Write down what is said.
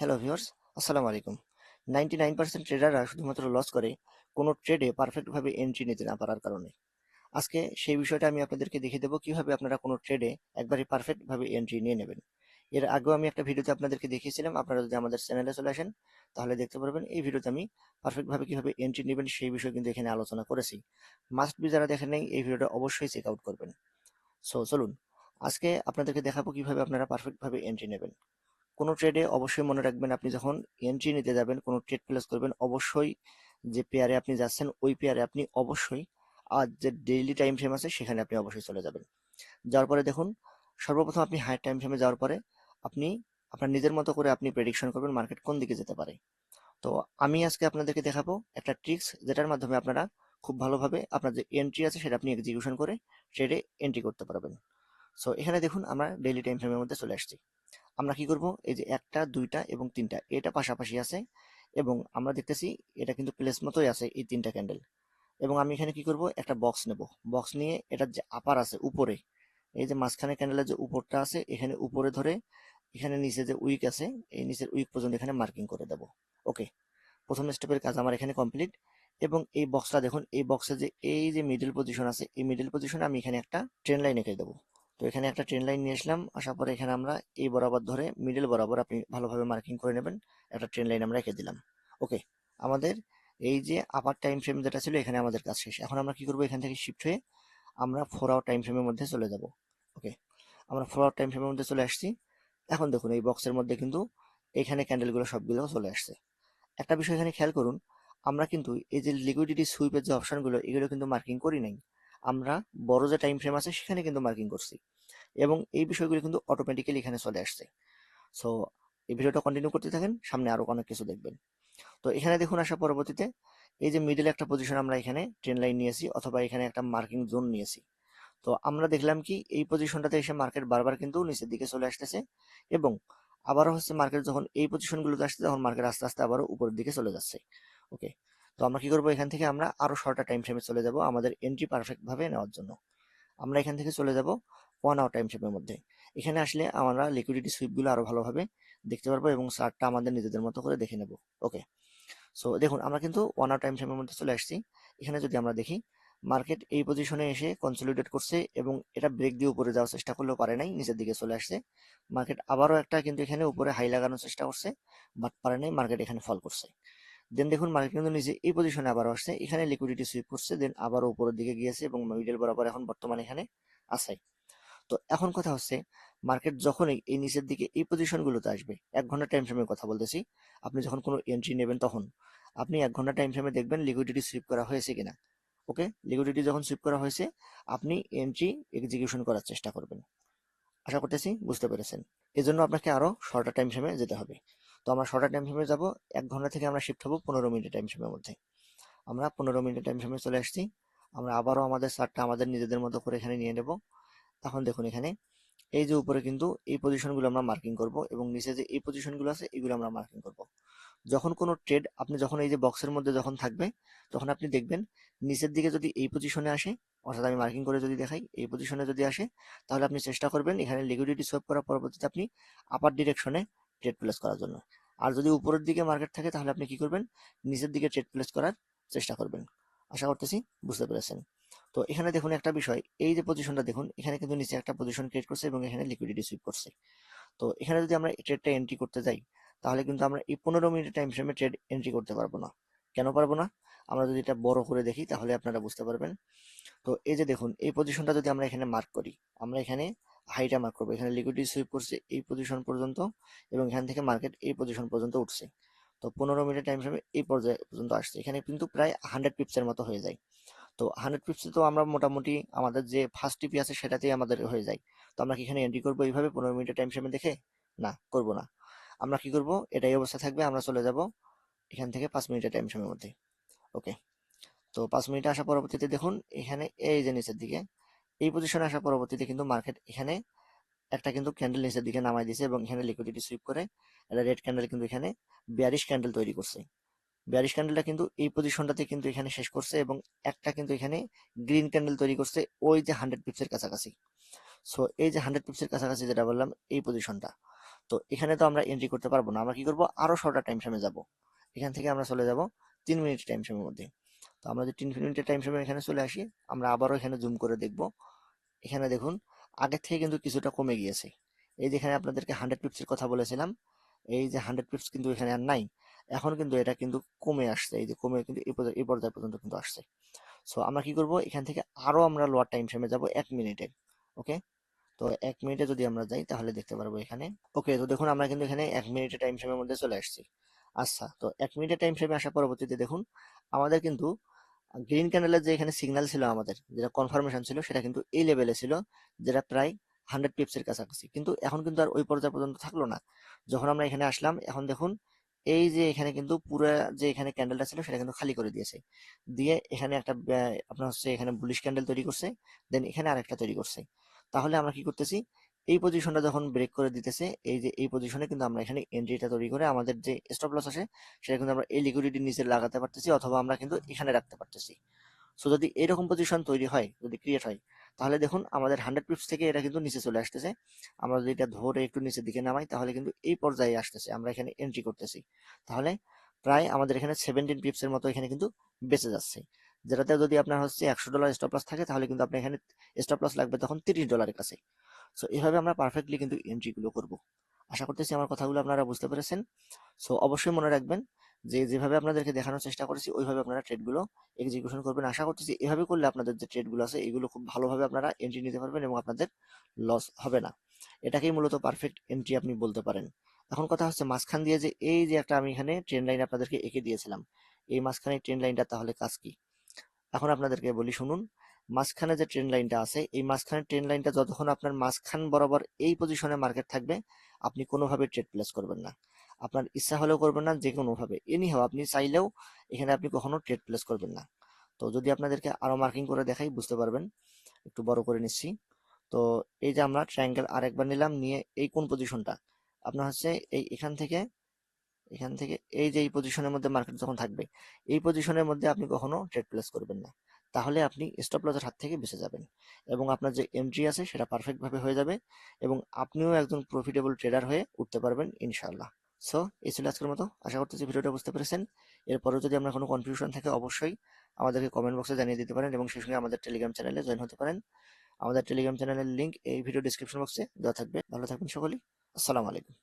Hello viewers, আসসালামু আলাইকুম। 99% ট্রেডাররা শুধুমাত্র লস করে কোনো ট্রেডে পারফেক্টভাবে এন্ট্রি নিতে না পারার কারণে। আজকে সেই বিষয়টা আমি আপনাদেরকে দেখিয়ে দেবো কিভাবে আপনারা কোনো ট্রেডে একবারে পারফেক্টভাবে এন্ট্রি নিয়ে নেবেন। এর আগেও আমি একটা ভিডিওতে আপনাদেরকে দেখিয়েছিলাম। আপনারা যদি আমাদের চ্যানেলে চলে আসেন তাহলে দেখতে পারবেন এই ভিডিওতে আমি পারফেক্টভাবে কিভাবে এন্ট্রি নেবেন সেই বিষয়ে কিন্তু এখানে আলোচনা করেছি। মাস্ট বি যারা দেখেন নাই এই ভিডিওটা অবশ্যই চেক আউট করবেন। সো চলুন, আজকে আপনাদেরকে দেখাবো কিভাবে আপনারা পারফেক্টভাবে এন্ট্রি নেবেন। কোনো ট্রেডে অবশ্যই মনে রাখবেন, আপনি যখন এন্ট্রি নিতে যাবেন, কোনো ট্রেড প্লেস করবেন, অবশ্যই যে পেয়ারে আপনি যাচ্ছেন ওই পেয়ারে আপনি অবশ্যই আর যে ডেইলি টাইম ফ্রেম আছে সেখানে আপনি অবশ্যই চলে যাবেন। যাওয়ার পরে দেখুন, সর্বপ্রথম আপনি হাই টাইম ফ্রেমে যাওয়ার পরে আপনি আপনার নিজের মতো করে আপনি প্রেডিকশন করবেন মার্কেট কোন দিকে যেতে পারে। তো আমি আজকে আপনাদেরকে দেখাবো একটা ট্রিক্স যেটার মাধ্যমে আপনারা খুব ভালোভাবে আপনার যে এন্ট্রি আছে সেটা আপনি এক্সিকিউশন করে ট্রেডে এন্ট্রি করতে পারবেন। সো এখানে দেখুন আমরা ডেইলি টাইম ফ্রেমের মধ্যে চলে আসছি। আমরা কি করব, এই যে একটা দুইটা এবং তিনটা এটা পাশাপাশি আছে এবং আমরা দেখতেছি এটা কিন্তু প্লেস মতোই আছে এই তিনটা ক্যান্ডেল। এবং আমি এখানে কি করব, একটা বক্স নেব। বক্স নিয়ে এটার যে আপার আছে উপরে, এই যে মাঝখানে ক্যান্ডেলের যে উপরটা আছে এখানে উপরে ধরে এখানে নিচে যে উইক আছে এই নিচের উইক পর্যন্ত এখানে মার্কিং করে দেব। ওকে, প্রথম স্টেপের কাজ আমার এখানে কমপ্লিট। এবং এই বক্সটা দেখুন, এই বক্সে যে এই যে মিডল পজিশন আছে এই মিডল পজিশনে আমি এখানে একটা ট্রেন লাইন এঁকে দেবো। তো এখানে একটা ট্রেন লাইন নিয়ে আসলাম, আসার পরে এখানে আমরা এই বরাবর ধরে মিডল বরাবর আপনি ভালোভাবে মার্কিং করে নেবেন। একটা ট্রেন লাইন আমরা এঁকে দিলাম। ওকে, আমাদের এই যে আপার টাইম ফ্রেম যেটা ছিল এখানে আমাদের কাজ শেষ। এখন আমরা কি করবো, এখান থেকে শিফট হয়ে আমরা 4 আওয়ার টাইম ফ্রেমের মধ্যে চলে যাব। ওকে, আমরা 4 আওয়ার টাইম ফ্রেমের মধ্যে চলে আসছি। এখন দেখুন এই বক্সের মধ্যে কিন্তু এখানে ক্যান্ডেলগুলো সবগুলো চলে আসছে। একটা বিষয় এখানে খেয়াল করুন, আমরা কিন্তু এই যে লিকুইডিটি সুইপের যে অপশনগুলো এগুলো কিন্তু মার্কিং করি নাই। আমরা বড় যে টাইম ফ্রেম আছে সেখানে কিন্তু মার্কিং করছি এবং এই বিষয়গুলো কিন্তু অটোমেটিক্যালি এখানে চলে আসছে। সো এই ভিডিওটা কন্টিনিউ করতে থাকেন, সামনে আরো অনেক কিছু দেখবেন। তো এখানে দেখুন, আসা পরবর্তীতে এই যে মিডলে একটা পজিশন আমরা এখানে ট্রেন লাইন নিয়েছি অথবা এখানে একটা মার্কিং জোন নিয়েছি। তো আমরা দেখলাম কি এই পজিশনটাতে এসে মার্কেট বারবার কিন্তু নিচের দিকে চলে আসতেছে এবং আবারও হচ্ছে মার্কেট যখন এই পজিশনগুলোতে আসছে তখন মার্কেট আস্তে আস্তে আবারও উপরের দিকে চলে যাচ্ছে। ওকে, তো আমরা কি করবো, এখান থেকে আমরা আরো শর্টার টাইম ফ্রেমে চলে যাব আমাদের এন্ট্রি পারফেক্ট ভাবে নেওয়ার জন্য। আমরা এখান থেকে চলে যাব 1 আওয়ার টাইম ফ্রেমের মধ্যে। এখানে আসলে আমরা লিকুইডিটি সুইপগুলো আরো ভালোভাবে দেখতে পারবো এবং চার্টটা আমাদের নিজেদের মতো করে দেখে নেব। ওকে, সো দেখুন আমরা কিন্তু 1 আওয়ার টাইম ফ্রেমের মধ্যে চলে আসছি। এখানে যদি আমরা দেখি, মার্কেট এই পজিশনে এসে কনসলিডেট করছে এবং এটা ব্রেক দিয়ে উপরে যাওয়ার চেষ্টা করলেও পারে নাই, নিচের দিকে চলে আসছে। মার্কেট আবারও একটা কিন্তু এখানে উপরে হাই লাগানোর চেষ্টা করছে, বাট পারে নাই, মার্কেট এখানে ফল করছে। দেন দেখুন মার্কেট কিন্তু নিচে এই পজিশনে আবার আসছে, এখানে লিকুইডিটি সুইপ করছে, দেন আবারও উপরের দিকে গিয়েছে এবং মিডল বরাবর এখন বর্তমানে এখানে আছে। তো এখন কথা হচ্ছে, মার্কেট যখনই এই নিচের দিকে এই পজিশনগুলোতে আসবে, 1 ঘন্টা টাইম ফ্রেমের কথা বলতেছি, আপনি যখন কোনো এন্ট্রি নেবেন তখন আপনি 1 ঘন্টা টাইম ফ্রেমে দেখবেন লিকুইডিটি সুইপ করা হয়েছে কিনা। ওকে, লিকুইডিটি যখন সুইপ করা হয়েছে আপনি এন্ট্রি এক্সিকিউশন করার চেষ্টা করবেন। আশা করতেছি বুঝতে পেরেছেন। এজন্য আপনাকে আরো শর্টার টাইম ফ্রেমে যেতে হবে। তো আমরা শর্টার টাইম ফ্রেমে যাব, 1 ঘন্টা থেকে আমরা শিফট হবো 15 মিনিটের টাইম ফ্রেমের মধ্যে। আমরা 15 মিনিটের টাইম ফ্রেমে চলে আসছি। আমরা আবারও আমাদের চার্টটা আমাদের নিজেদের মতো করে এখানে নিয়ে নেব। এখন দেখুন এখানে এই যে উপরে কিন্তু এই পজিশনগুলো আমরা মার্কিং করব এবং নিচে যে এই পজিশনগুলো আছে এগুলো আমরা মার্কিং করব। যখন কোনো ট্রেড আপনি যখন এই যে বক্সের মধ্যে যখন থাকবে তখন আপনি দেখবেন নিচের দিকে যদি এই পজিশনে আসে, অর্থাৎ আমি মার্কিং করে যদি দেখাই এই পজিশনে যদি আসে, তাহলে আপনি চেষ্টা করবেন এখানে লিকুইডিটি সোয়াপ করার পরবর্তীতে আপনি আপার ডিরেকশনে ট্রেড প্লেস করার জন্য। আর যদি উপরের দিকে মার্কেট থাকে তাহলে আপনি কি করবেন, নিচের দিকে ট্রেড প্লেস করার চেষ্টা করবেন। আশা করতেছি বুঝতে পেরেছেন। তো এখানে দেখুন একটা বিষয়, এই যে পজিশনটা দেখুন এখানে কিন্তু নিচে একটা পজিশন ক্রিয়েট করছে এবং এখানে লিকুইডিটি সুইপ করছে। তো এখানে যদি আমরা ট্রেডটা এন্ট্রি করতে যাই তাহলে কিন্তু আমরা এই 15 মিনিটের টাইম ফ্রেমে ট্রেড এন্ট্রি করতে পারবো না। কেন পারবো না, আমরা যদি এটা বড় করে দেখি তাহলে আপনারা বুঝতে পারবেন। তো এই যে দেখুন এই পজিশনটা যদি আমরা এখানে মার্ক করি, আমরা এখানে হাইটা মার্ক করবো, এখানে লিকুইডিটি সুইপ করছে এই পজিশন পর্যন্ত এবং এখান থেকে মার্কেট এই পজিশন পর্যন্ত উঠছে। তো 15 মিনিটের টাইম ফ্রেমে এই পর্যায়ে পর্যন্ত আসছে, এখানে কিন্তু প্রায় 100 পিপসের মতো হয়ে যায়। তো 100 পিপসে তো আমরা মোটামুটি আমাদের যে ফার্স্ট টিপি আছে সেটাতেই আমাদের হয়ে যায়। তো আমরা কি এখানে এন্ট্রি করবো এইভাবে 15 মিনিটের টাইম ফ্রেমে দেখে? না, করব না। আমরা কি করব, এটাই অবস্থা থাকবে, আমরা চলে যাব এখান থেকে 5 মিনিটের টাইম ফ্রেমের মধ্যে। ওকে, তো 5 মিনিট আসা পরবর্তীতে দেখুন এখানে এই যে নিচের দিকে এই পজিশনে আসা পরবর্তীতে কিন্তু মার্কেট এখানে একটা কিন্তু ক্যান্ডেল নিচের দিকে নামাই দিয়েছে এবং এখানে লিকুইডিটি সুইপ করে একটা রেড ক্যান্ডেল কিন্তু এখানে বিয়ারিশ ক্যান্ডেল তৈরি করছে। বিয়ারিশ ক্যান্ডেলটা কিন্তু এই পজিশনটাতে কিন্তু এখানে শেষ করছে এবং একটা কিন্তু এখানে গ্রিন ক্যান্ডেল তৈরি করছে ওই যে 100 পিপসের কাছাকাছি। সো এই যে 100 পিপসের কাছাকাছি যেটা বললাম এই পজিশনটা, তো এখানে তো আমরা এন্ট্রি করতে পারবো না, আমরা কি করবো, আরো শর্টার টাইম ফ্রেমে যাব। এখান থেকে আমরা চলে যাব 3 মিনিট টাইম ফ্রেমের মধ্যে। তো আমরা যদি 3 মিনিটের টাইম ফ্রেমে এখানে চলে আসি, আমরা আবারও এখানে জুম করে দেখব। এখানে দেখুন আগের থেকে কিন্তু কিছুটা কমে গিয়েছে। এই যে এখানে আপনাদেরকে 100 পিপসের কথা বলেছিলাম, এই যে 100 পিপস কিন্তু এখানে আর নাই। এখন কিন্তু এটা কিন্তু কমে আসছে, এই যে কমে কিন্তু এই পর্যায় পর্যন্ত কিন্তু আসছে। সো আমরা কি করব, এখান থেকে আরো আমরা লোয়ার টাইম ফ্রেমে যাব 1 মিনিটে। ওকে, তো 1 মিনিটে যদি আমরা যাই তাহলে দেখতে পারবো এখানে। ওকে, তো দেখুন আমরা কিন্তু এখানে 1 মিনিটের টাইম ফ্রেমের মধ্যে চলে আসছি। আচ্ছা, তো 1 মিনিটের টাইম ফ্রেমে আসার পরবর্তীতে দেখুন আমাদের কিন্তু গ্রিন ক্যান্ডেলের যে এখানে সিগন্যাল ছিল আমাদের, যেটা কনফার্মেশন ছিল, সেটা কিন্তু এই লেভেলে ছিল, যেটা প্রায় 100 পিপসের কাছাকাছি। কিন্তু এখন কিন্তু আর ওই পর্যায় পর্যন্ত থাকলো না। যখন আমরা এখানে আসলাম, এখন দেখুন এই যে এখানে কিন্তু পুরো যে এখানে ক্যান্ডেলটা ছিল সেটা কিন্তু খালি করে দিয়েছে, দিয়ে এখানে একটা আপনার হচ্ছে এখানে বুলিশ ক্যান্ডেল তৈরি করছে, দেন এখানে আরেকটা তৈরি করছে। তাহলে আমরা কি করতেছি, এই পজিশনটা যখন ব্রেক করে দিতেছে, এই যে এই পজিশনে কিন্তু আমরা এখানে এন্ট্রিটা তৈরি করে আমাদের যে স্টপ লস আসে সেটা কিন্তু আমরা এই লিকুইডিটির নিচে লাগাতে পারতেছি, অথবা আমরা কিন্তু এখানে রাখতে পারতেছি। সো যদি এরকম পজিশন তৈরি হয়, যদি ক্রিয়েট হয়, তাহলে দেখুন আমাদের 100 পিপস থেকে এটা কিন্তু নিচে চলে আসতেছে। আমরা যদি এটা ধরে একটু নিচের দিকে নামাই তাহলে কিন্তু এই পর্যায়ে আসতেছে, আমরা এখানে এন্ট্রি করতেছি। তাহলে প্রায় আমাদের এখানে 17 পিপসের মতো এখানে কিন্তু বেঁচে যাচ্ছে, যেটাতে যদি আপনার হচ্ছে $100 স্টপ লস থাকে, তাহলে কিন্তু আপনার এখানে স্টপ লস লাগবে তখন $30 কাছে। সো এভাবে আমরা পারফেক্টলি কিন্তু এন্ট্রি গুলো করবো। আশা করতেছি আমার কথাগুলো আপনারা বুঝতে পেরেছেন। সো অবশ্যই মনে রাখবেন যে যেভাবে আপনাদেরকে দেখানোর চেষ্টা করেছি ওইভাবে আপনারা ট্রেডগুলো এক্সিকিউশন করবেন। আশা করতেছি এভাবে করলে আপনাদের যে ট্রেডগুলো আছে এগুলো খুব ভালোভাবে আপনারা এন্ট্রি নিতে পারবেন এবং আপনাদের লস হবে না। এটাকেই মূলত পারফেক্ট এন্ট্রি আপনি বলতে পারেন। এখন কথা হচ্ছে মাঝখান দিয়ে যে এই যে একটা আমি এখানে ট্রেন লাইন আপনাদেরকে এঁকে দিয়েছিলাম, এই মাঝখানে ট্রেন লাইনটা তাহলে কাজ কি? এখন আপনাদেরকে বলি শুনুন। মাঝখানে যে ট্রেন লাইনটা আছে, এই মাঝখানে ট্রেন লাইনটা যতক্ষণ আপনার মাঝখান বরাবর এই পজিশনে মার্কেট থাকবে, আপনি কোনোভাবে ট্রেড প্লেস করবেন না। আপনার ইচ্ছা হলেও করবেন না, যে কোনোভাবে এনিহাও আপনি চাইলেও এখানে আপনি কখনো ট্রেড প্লেস করবেন না। তো যদি আপনাদেরকে আরো মার্কিং করে দেখাই বুঝতে পারবেন, একটু বড় করে নিচ্ছি। তো এই যে আমরা ট্রায়াঙ্গেল আরেকবার নিলাম, নিয়ে এই কোন পজিশনটা আপনার হচ্ছে এই এখান থেকে এই যে এই পজিশনের মধ্যে মার্কেট যখন থাকবে, এই পজিশনের মধ্যে আপনি কখনো ট্রেড প্লেস করবেন না। তাহলে আপনি স্টপ লসের হাত থেকে বেঁচে যাবেন এবং আপনার যে এন্ট্রি আছে সেটা পারফেক্ট ভাবে হয়ে যাবে এবং আপনিও একজন প্রফিটেবল ট্রেডার হয়ে উঠতে পারবেন ইনশাআল্লাহ। সো এই ছিল আজকের মতো, আশা করতেছি ভিডিওটা বুঝতে পেরেছেন। এরপরেও যদি আপনার কোনো কনফিউশন থাকে অবশ্যই আমাদেরকে কমেন্ট বক্সে জানিয়ে দিতে পারেন এবং সেই সঙ্গে আমাদের টেলিগ্রাম চ্যানেলে জয়েন হতে পারেন। আমাদের টেলিগ্রাম চ্যানেলের লিংক এই ভিডিও ডিসক্রিপশন বক্সে দেওয়া থাকবে। ভালো থাকবেন সকলেই। আসসালামু আলাইকুম।